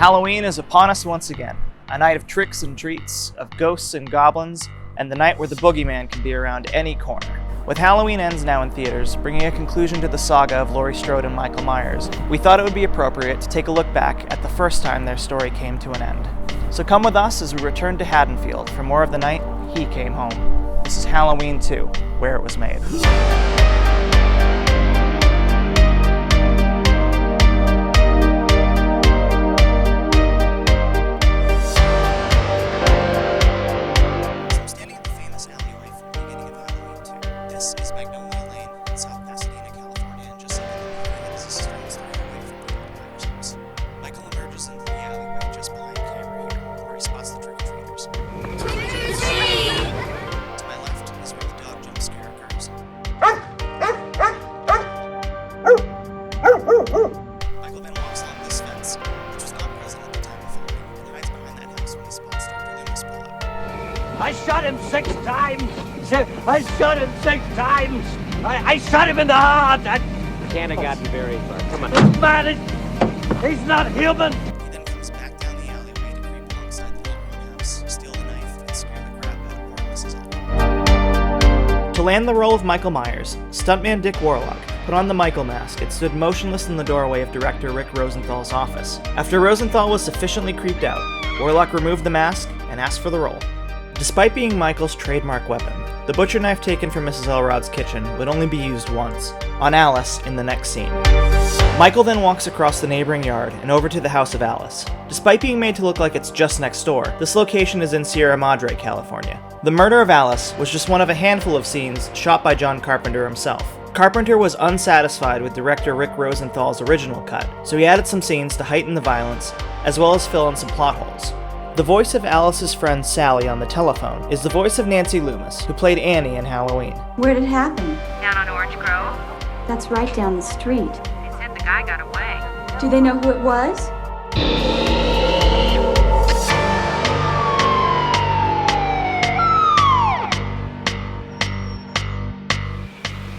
Halloween is upon us once again, a night of tricks and treats, of ghosts and goblins, and the night where the boogeyman can be around any corner. With Halloween Ends now in theaters, bringing a conclusion to the saga of Laurie Strode and Michael Myers, we thought it would be appropriate to take a look back at the first time their story came to an end. So come with us as we return to Haddonfield for more of the night he came home. This is Halloween 2, Where It Was Made. I shot him 6 times! I shot him 6 times! I shot him in the heart! Can't have gotten very far. Come on. This man he's not human! He then comes back down the alleyway to creep alongside the Doyle house, steal the knife, and scare the crap out of poor Mrs. Allen. To land the role of Michael Myers, stuntman Dick Warlock put on the Michael mask and stood motionless in the doorway of director Rick Rosenthal's office. After Rosenthal was sufficiently creeped out, Warlock removed the mask and asked for the role. Despite being Michael's trademark weapon, the butcher knife taken from Mrs. Elrod's kitchen would only be used once, on Alice in the next scene. Michael then walks across the neighboring yard and over to the house of Alice. Despite being made to look like it's just next door, this location is in Sierra Madre, California. The murder of Alice was just one of a handful of scenes shot by John Carpenter himself. Carpenter was unsatisfied with director Rick Rosenthal's original cut, so he added some scenes to heighten the violence, as well as fill in some plot holes. The voice of Alice's friend Sally on the telephone is the voice of Nancy Loomis, who played Annie in Halloween. Where did it happen? Down on Orange Grove. That's right down the street. They said the guy got away. Do they know who it was?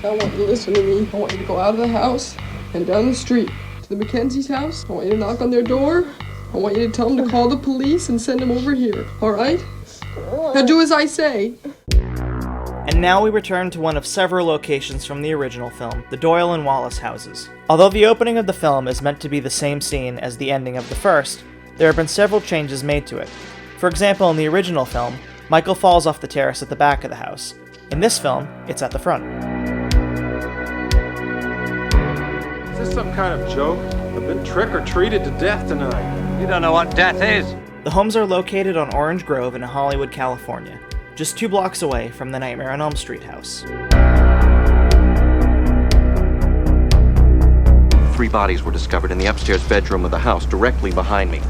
I want you to listen to me. I want you to go out of the house and down the street to the Mackenzie's house. I want you to knock on their door. I want you to tell them to call the police and send them over here, all right? Now do as I say. And now we return to one of several locations from the original film, the Doyle and Wallace houses. Although the opening of the film is meant to be the same scene as the ending of the first, there have been several changes made to it. For example, in the original film, Michael falls off the terrace at the back of the house. In this film, it's at the front. Is this some kind of joke? I've been trick-or-treated to death tonight. You don't know what death is. The homes are located on Orange Grove in Hollywood, California, just 2 blocks away from the Nightmare on Elm Street house. 3 bodies were discovered in the upstairs bedroom of the house, directly behind me.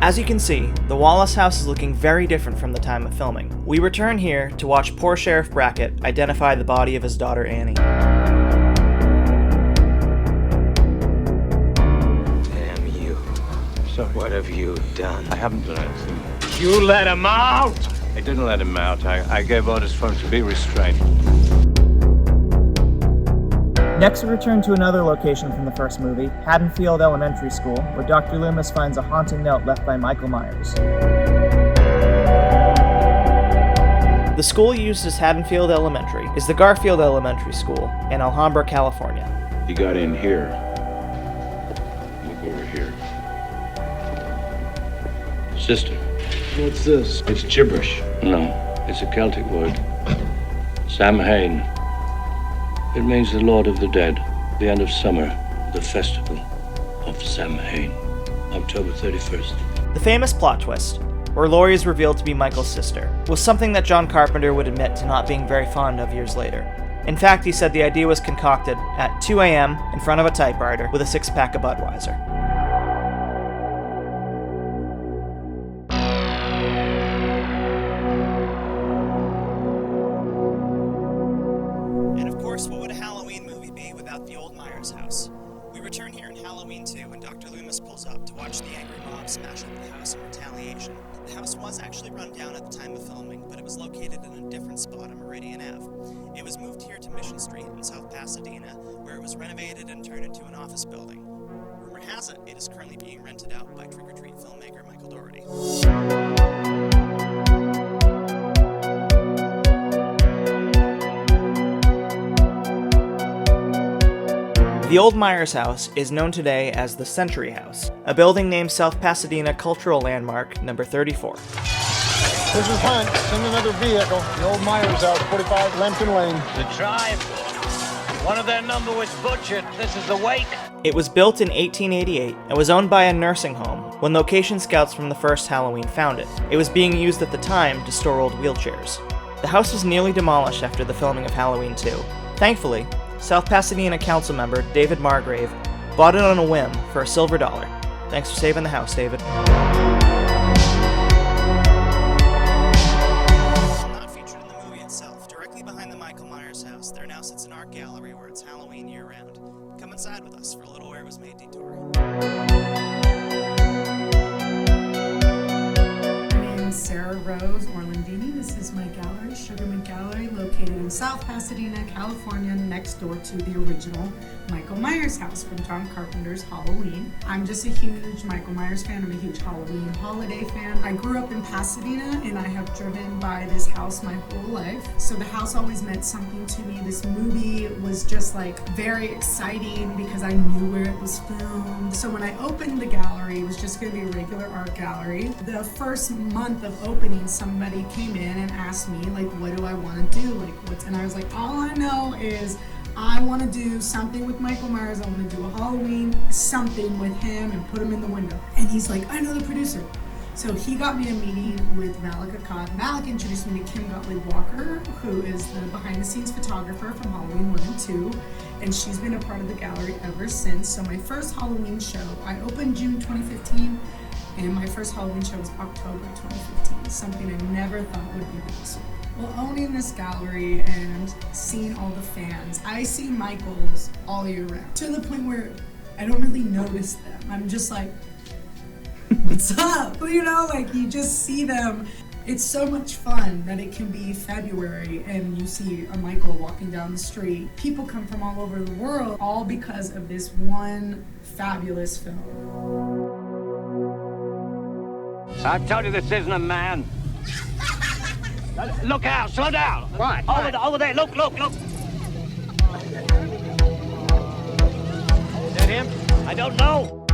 As you can see, the Wallace house is looking very different from the time of filming. We return here to watch poor Sheriff Brackett identify the body of his daughter Annie. What have you done? I haven't done anything. You let him out! I didn't let him out. I gave orders for him to be restrained. Next, we return to another location from the first movie, Haddonfield Elementary School, where Dr. Loomis finds a haunting note left by Michael Myers. The school used as Haddonfield Elementary is the Garfield Elementary School in Alhambra, California. He got in here. Look over here. Sister. What's this? It's gibberish. No, it's a Celtic word. Samhain. It means the Lord of the Dead, the end of summer, the festival of Samhain, October 31st. The famous plot twist, where Laurie is revealed to be Michael's sister, was something that John Carpenter would admit to not being very fond of years later. In fact, he said the idea was concocted at 2 a.m. in front of a typewriter with a 6-pack of Budweiser. What would a Halloween movie be without the old Myers house? We return here in Halloween 2 when Dr. Loomis pulls up to watch the angry mob smash up the house in retaliation. The house was actually run down at the time of filming, but it was located in a different spot on Meridian Ave. It was moved here to Mission Street in South Pasadena, where it was renovated and turned into an office building. Rumor Rumor has it, it is currently being rented out by trick-or-treat filmmaker Michael Dougherty. The old Myers house is known today as the Century House, a building named South Pasadena Cultural Landmark number 34. This is Hunt. Send another vehicle. The old Myers house, 45 Lambton Lane. The tribe. One of their number was butchered. This is the wake. It was built in 1888 and was owned by a nursing home when location scouts from the first Halloween found it. It was being used at the time to store old wheelchairs. The house was nearly demolished after the filming of Halloween 2. Thankfully, South Pasadena council member David Margrave bought it on a whim for a silver dollar. Thanks for saving the house, David. Not featured in the movie itself, directly behind the Michael Myers house, there now sits an art gallery where it's Halloween year-round. Come inside with us for a little Where It Was Made detour. My name is Sarah Rose Orlandini. This is my gallery, SugarMynt Gallery, located in South Pasadena, California, next door to the original Michael Myers house from John Carpenter's Halloween. I'm just a huge Michael Myers fan. I'm a huge Halloween holiday fan. I grew up in Pasadena and I have driven by this house my whole life. So the house always meant something to me. This movie was just like very exciting because I knew where it was filmed. So when I opened the gallery, it was just going to be a regular art gallery. The first month of opening, somebody came in and asked me, like, what do I want to do? And I was like, all I know is I want to do something with Michael Myers. I want to do a Halloween something with him and put him in the window. And he's like, I know the producer. So he got me a meeting with Malik Akkad. Malik introduced me to Kim Gottlieb Walker, who is the behind-the-scenes photographer from Halloween 1 and 2. And she's been a part of the gallery ever since. So my first Halloween show, I opened June 2015, and my first Halloween show was October 2015, something I never thought would be possible. Well, owning this gallery and seeing all the fans, I see Michaels all year round, to the point where I don't really notice them. I'm just like, what's up? You know, like you just see them. It's so much fun that it can be February and you see a Michael walking down the street. People come from all over the world, all because of this one fabulous film. I've told you this isn't a man. Look out, slow down. What? Over there, look. Is that him? I don't know.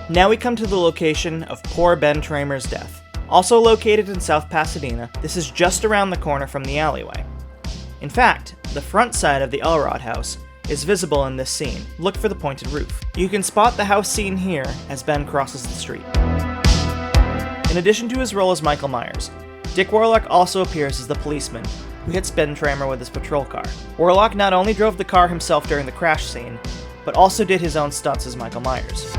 Now we come to the location of poor Ben Tramer's death. Also located in South Pasadena, this is just around the corner from the alleyway. In fact, the front side of the Elrod house is visible in this scene. Look for the pointed roof. You can spot the house scene here as Ben crosses the street. In addition to his role as Michael Myers, Dick Warlock also appears as the policeman who hits Ben Tramer with his patrol car. Warlock not only drove the car himself during the crash scene, but also did his own stunts as Michael Myers.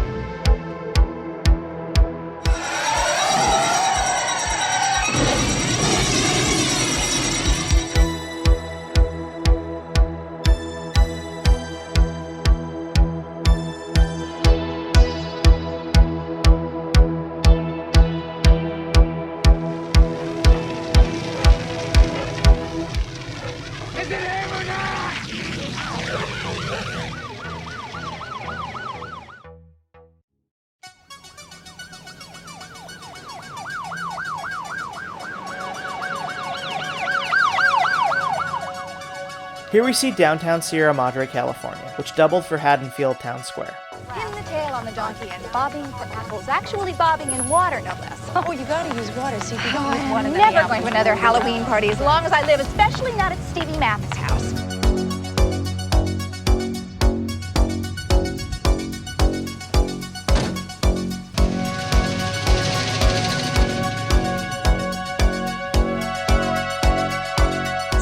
Here we see downtown Sierra Madre, California, which doubled for Haddonfield Town Square. Pin the tail on the donkey and bobbing for apples. Actually bobbing in water, no less. Oh, you gotta use water, so you can Oh, use one I'm of never going to another Halloween party as long as I live, especially not at Stevie Mathis' house.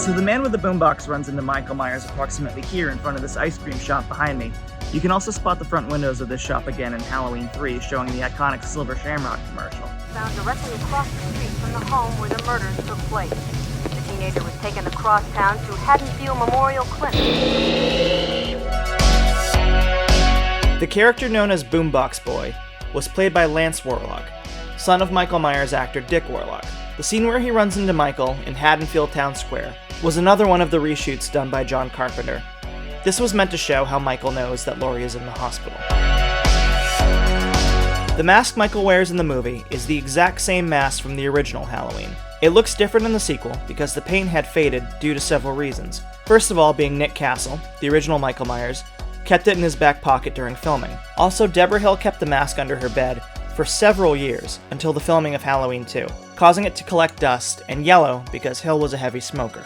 So the man with the boombox runs into Michael Myers approximately here in front of this ice cream shop behind me. You can also spot the front windows of this shop again in Halloween 3, showing the iconic Silver Shamrock commercial. Found directly across the street from the home where the murders took place. The teenager was taken across town to Haddonfield Memorial Clinic. The character known as Boombox Boy was played by Lance Warlock, son of Michael Myers actor Dick Warlock. The scene where he runs into Michael in Haddonfield Town Square was another one of the reshoots done by John Carpenter. This was meant to show how Michael knows that Laurie is in the hospital. The mask Michael wears in the movie is the exact same mask from the original Halloween. It looks different in the sequel because the paint had faded due to several reasons. First of all being Nick Castle, the original Michael Myers, kept it in his back pocket during filming. Also, Deborah Hill kept the mask under her bed for several years until the filming of Halloween 2, causing it to collect dust and yellow because Hill was a heavy smoker.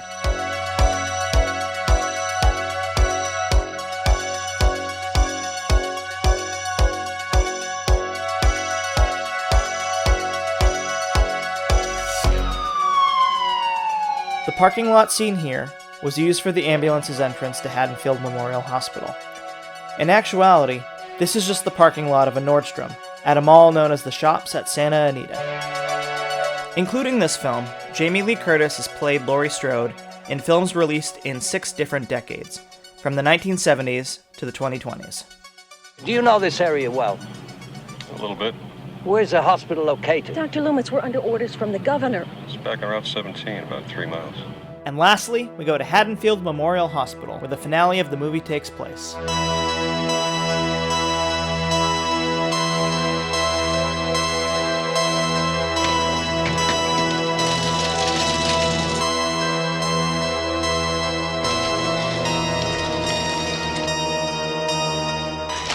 The parking lot scene here was used for the ambulance's entrance to Haddonfield Memorial Hospital. In actuality, this is just the parking lot of a Nordstrom, at a mall known as the Shops at Santa Anita. Including this film, Jamie Lee Curtis has played Laurie Strode in films released in 6 different decades, from the 1970s to the 2020s. Do you know this area well? A little bit. Where's the hospital located? Dr. Loomis, we're under orders from the governor. It's back on Route 17, about 3 miles. And lastly, we go to Haddonfield Memorial Hospital, where the finale of the movie takes place.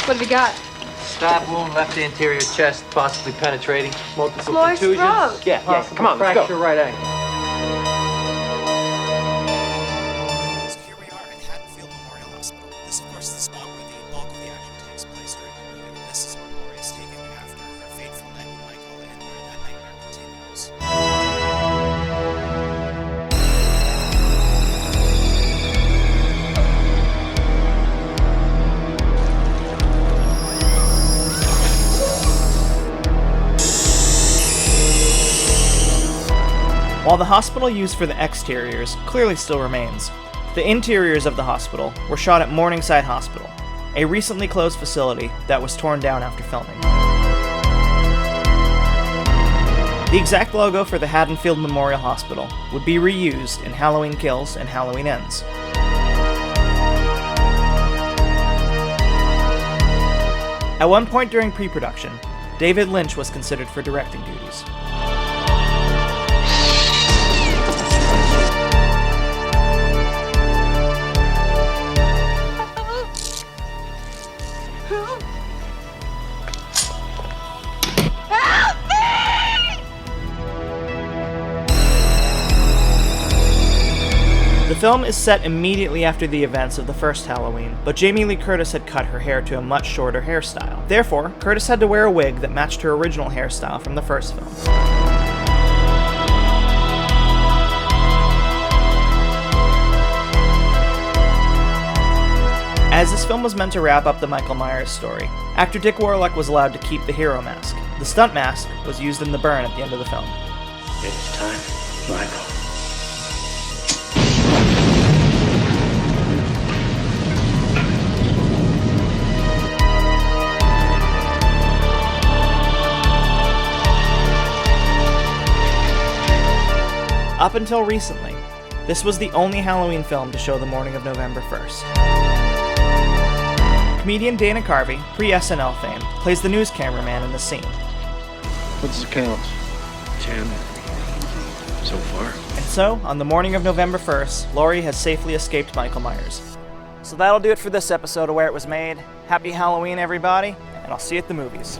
What have you got? Stab wound, left anterior chest, possibly penetrating. Multiple Laura's contusions. throat. Yeah, come on, let's go. Fracture right ankle. So here we are at Haddonfield Memorial Hospital. This, of course, is the spot where the bulk of the action takes place during the movie. This is where Laurie is taken after her fateful night with Michael and where that nightmare continues. While the hospital used for the exteriors clearly still remains, the interiors of the hospital were shot at Morningside Hospital, a recently closed facility that was torn down after filming. The exact logo for the Haddonfield Memorial Hospital would be reused in Halloween Kills and Halloween Ends. At one point during pre-production, David Lynch was considered for directing duties. The film is set immediately after the events of the first Halloween, but Jamie Lee Curtis had cut her hair to a much shorter hairstyle. Therefore, Curtis had to wear a wig that matched her original hairstyle from the first film. As this film was meant to wrap up the Michael Myers story, actor Dick Warlock was allowed to keep the hero mask. The stunt mask was used in the burn at the end of the film. It's time, Michael. Up until recently, this was the only Halloween film to show the morning of November 1st. Comedian Dana Carvey, pre-SNL fame, plays the news cameraman in the scene. What's the count? 10. So far. And so, on the morning of November 1st, Laurie has safely escaped Michael Myers. So that'll do it for this episode of Where It Was Made. Happy Halloween, everybody, and I'll see you at the movies.